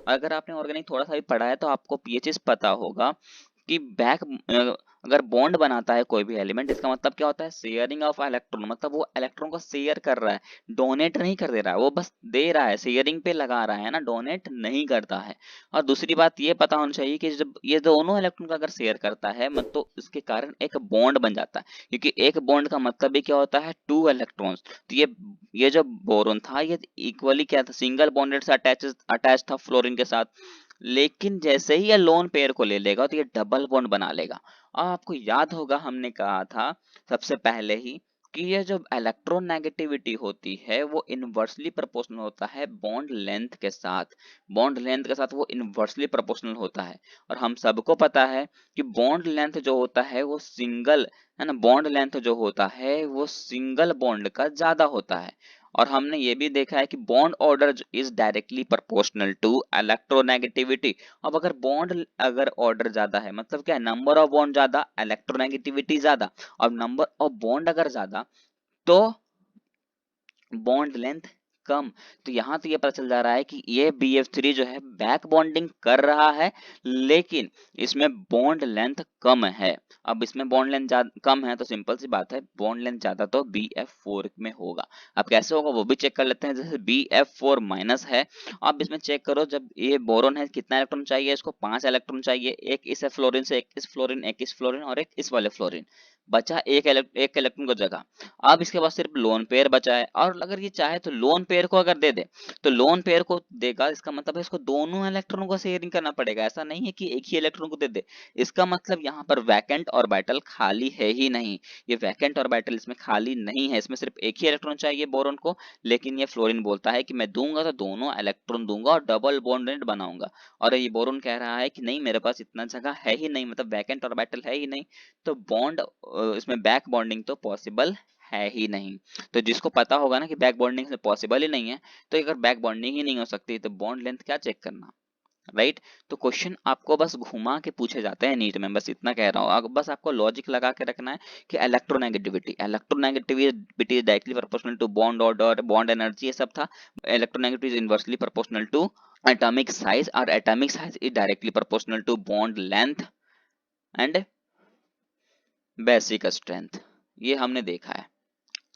अगर आपने ऑर्गेनिक थोड़ा सा भी पढ़ा है तो आपको ये चीज पता होगा कि अगर बॉन्ड बनाता है कोई भी एलिमेंट, इसका मतलब क्या होता है, शेयरिंग ऑफ इलेक्ट्रॉन, मतलब वो इलेक्ट्रॉन को शेयर कर रहा है, डोनेट नहीं कर दे रहा है, वो बस दे रहा है, शेयरिंग पे लगा रहा है ना, डोनेट नहीं करता है। और दूसरी बात ये पता होनी चाहिए कि जब ये दोनों इलेक्ट्रॉन का अगर शेयर करता है मत तो इसके कारण एक बॉन्ड बन जाता है, क्योंकि एक बॉन्ड का मतलब ही क्या होता है, टू इलेक्ट्रॉन्स। तो ये जो बोरोन था ये इक्वली क्या था, सिंगल बॉन्डेड से अटैच था फ्लोरीन के साथ। लेकिन जैसे ही ये लोन पेयर को ले लेगा तो ये डबल बॉन्ड बना लेगा। और आपको याद होगा हमने कहा था सबसे पहले ही कि ये जो इलेक्ट्रोनेगेटिविटी होती है वो इनवर्सली प्रोपोर्शनल होता है बॉन्ड लेंथ के साथ। बॉन्ड लेंथ के साथ वो इनवर्सली प्रोपोर्शनल होता है। और हम सबको पता है कि बॉन्ड लेंथ जो होता है वो सिंगल, है ना, बॉन्ड लेंथ जो होता है वो सिंगल बॉन्ड का ज्यादा होता है। और हमने ये भी देखा है कि bond order is directly proportional to electronegativity. अब अगर ऑर्डर ज्यादा है मतलब क्या है, नंबर ऑफ बॉन्ड ज्यादा, इलेक्ट्रोनेगेटिविटी ज्यादा। और नंबर ऑफ बॉन्ड अगर ज्यादा तो बॉन्ड लेंथ कम। तो यहां तो ये पता चल जा रहा है कि ये BF3 जो है बैक बॉन्डिंग कर रहा है, लेकिन इसमें बॉन्ड लेंथ कम है। अब इसमें बॉन्ड लेंथ कम है तो सिंपल सी बात है, बॉन्ड लेंथ ज्यादा तो BF4 में होगा। अब कैसे होगा वो भी चेक कर लेते हैं। जैसे BF4 माइनस है, अब इसमें चेक करो, जब ये बोरोन है कितना इलेक्ट्रॉन चाहिए इसको, 5 इलेक्ट्रॉन चाहिए, एक इस फ्लोरीन से, एक इस फ्लोरीन, एक इस फ्लोरीन और एक इस वाले फ्लोरीन, बचा एक इलेक्ट्रॉन को जगह। अब इसके पास सिर्फ लोन पेयर बचा है, और अगर ये चाहे तो लोन पेयर को अगर दे दे तो लोन पेयर को देगा, इसका मतलब है इसको दोनों इलेक्ट्रॉनों को शेयरिंग करना पड़ेगा। ऐसा नहीं है कि एक ही इलेक्ट्रॉन को दे दे। इसका मतलब यहाँ पर वैकेंट ऑर्बिटल खाली है ही नहीं। ये वैकेंट ऑर्बिटल इसमें खाली नहीं है, इसमें सिर्फ एक ही इलेक्ट्रॉन चाहिए बोरोन को। लेकिन ये फ्लोरीन बोलता है कि मैं दूंगा तो दोनों इलेक्ट्रॉन दूंगा और डबल बॉन्डेड बनाऊंगा। और ये बोरोन कह रहा है कि नहीं, मेरे पास इतना जगह है ही नहीं, मतलब वैकेंट ऑर्बिटल है ही नहीं, तो बॉन्ड इसमें बैक बॉन्डिंग तो पॉसिबल है ही नहीं। तो जिसको पता होगा ना कि बैक बॉन्डिंग से पॉसिबल ही नहीं है, तो अगर बैक बॉन्डिंग ही नहीं हो सकती तो बॉन्ड लेंथ क्या चेक करना, राइट। तो क्वेश्चन आपको बस घुमा के पूछे जाते हैं नीट में, बस इतना कह रहा हूँ। बस आपको लॉजिक लगा के रखना है कि electronegativity is directly proportional to bond order, bond energy, ये सब था। Electronegativity is inversely proportional to atomic size, और atomic size is directly proportional to bond length and basic strength। ये हमने देखा है,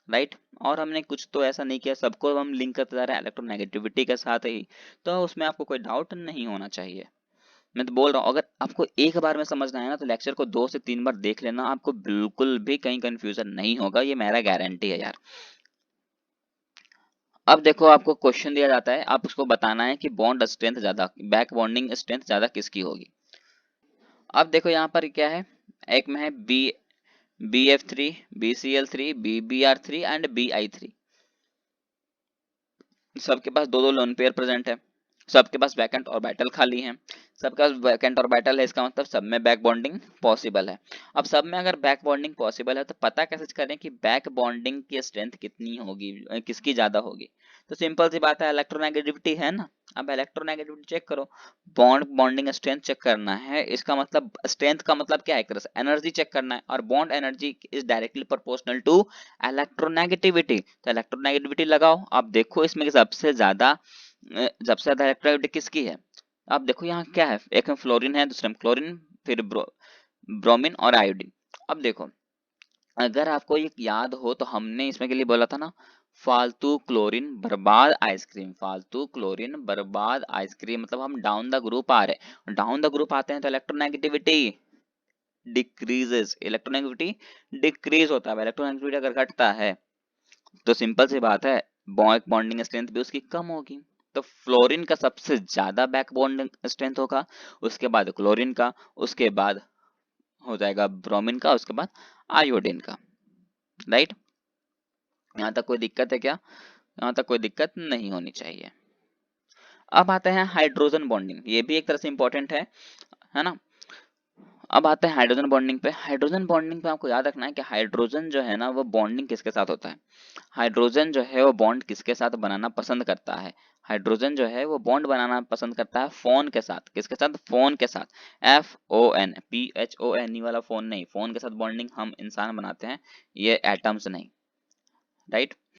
राइट। और हमने कुछ तो ऐसा नहीं किया, सबको हम लिंक करते जा रहे हैं इलेक्ट्रोनेगेटिविटी के साथ ही, तो उसमें आपको कोई डाउट नहीं होना चाहिए। मैं तो बोल रहा हूँ, अगर आपको एक बार में समझना है ना तो लेक्चर को 2 से 3 बार देख लेना, आपको बिल्कुल भी कहीं कंफ्यूजन नहीं होगा, ये मेरा गारंटी है यार। अब देखो, आपको क्वेश्चन दिया जाता है, आप उसको बताना है कि बॉन्ड स्ट्रेंथ ज्यादा, बैक बॉन्डिंग स्ट्रेंथ ज्यादा किसकी होगी। अब देखो यहाँ पर क्या है, एक में है BF3, BCl3, BBr3 and BI3। सबके पास दो दो लोन पेयर प्रेजेंट है, सबके पास वैकेंट ऑर्बिटल खाली है। सबके पास वैकेंट ऑर्बिटल है, इसका मतलब सब में बैक बॉन्डिंग पॉसिबल है। अब सब में अगर बैक बॉन्डिंग पॉसिबल है तो पता कैसे करें कि बैक बॉन्डिंग की स्ट्रेंथ कितनी होगी, किसकी ज्यादा होगी। तो सिंपल सी बात है, इलेक्ट्रोनेगेटिविटी है ना। अब इलेक्ट्रोनेगेटिविटी चेक करो, बॉन्ड बॉन्डिंग स्ट्रेंथ चेक करना है, इसका मतलब स्ट्रेंथ का मतलब क्या है, एक तरह से एनर्जी चेक करना है, और bond energy is directly proportional to electronegativity. तो इलेक्ट्रोनेगेटिविटी लगाओ, आप देखो इसमें सबसे ज्यादा इलेक्ट्रोनेगेटिविटी किसकी है। आप देखो यहाँ क्या है, एक में फ्लोरीन है, दूसरे में क्लोरीन, फिर ब्रोमीन और आयोडीन। अब देखो, अगर आपको ये याद हो तो हमने इसमें के लिए बोला था ना, फालतू क्लोरीन बर्बाद आइसक्रीम, फालतू क्लोरीन बर्बाद आइसक्रीम, मतलब हम डाउन द ग्रुप आ रहे हैं, डाउन द ग्रुप आते हैं तो इलेक्ट्रोनेगेटिविटी डिक्रीजेस, इलेक्ट्रोनेगेटिविटी डिक्रीज होता है। इलेक्ट्रोनेगेटिविटी अगर घटता है तो सिंपल सी बात है, बॉन्डिंग स्ट्रेंथ भी उसकी कम होगी। तो फ्लोरीन का सबसे ज्यादा बैक बॉन्डिंग स्ट्रेंथ होगा, उसके बाद क्लोरीन का, उसके बाद हो जाएगा ब्रोमीन का, उसके बाद आयोडीन का, राइट। यहाँ तक कोई दिक्कत है क्या? यहाँ तक कोई दिक्कत नहीं होनी चाहिए। अब आते हैं हाइड्रोजन बॉन्डिंग, ये भी एक तरह से इंपॉर्टेंट है ना। अब आते हैं हाइड्रोजन बॉन्डिंग पे। हाइड्रोजन बॉन्डिंग पे आपको याद रखना है कि हाइड्रोजन जो है ना वो बॉन्डिंग किसके साथ होता है, हाइड्रोजन जो है वो बॉन्ड किसके साथ बनाना पसंद करता है, हाइड्रोजन जो है वो बॉन्ड बनाना पसंद करता है फोन के साथ। किसके साथ? फोन के साथ। FON, PHONE वाला फोन नहीं, फोन के साथ बॉन्डिंग हम इंसान बनाते हैं, ये एटम्स नहीं, राइट।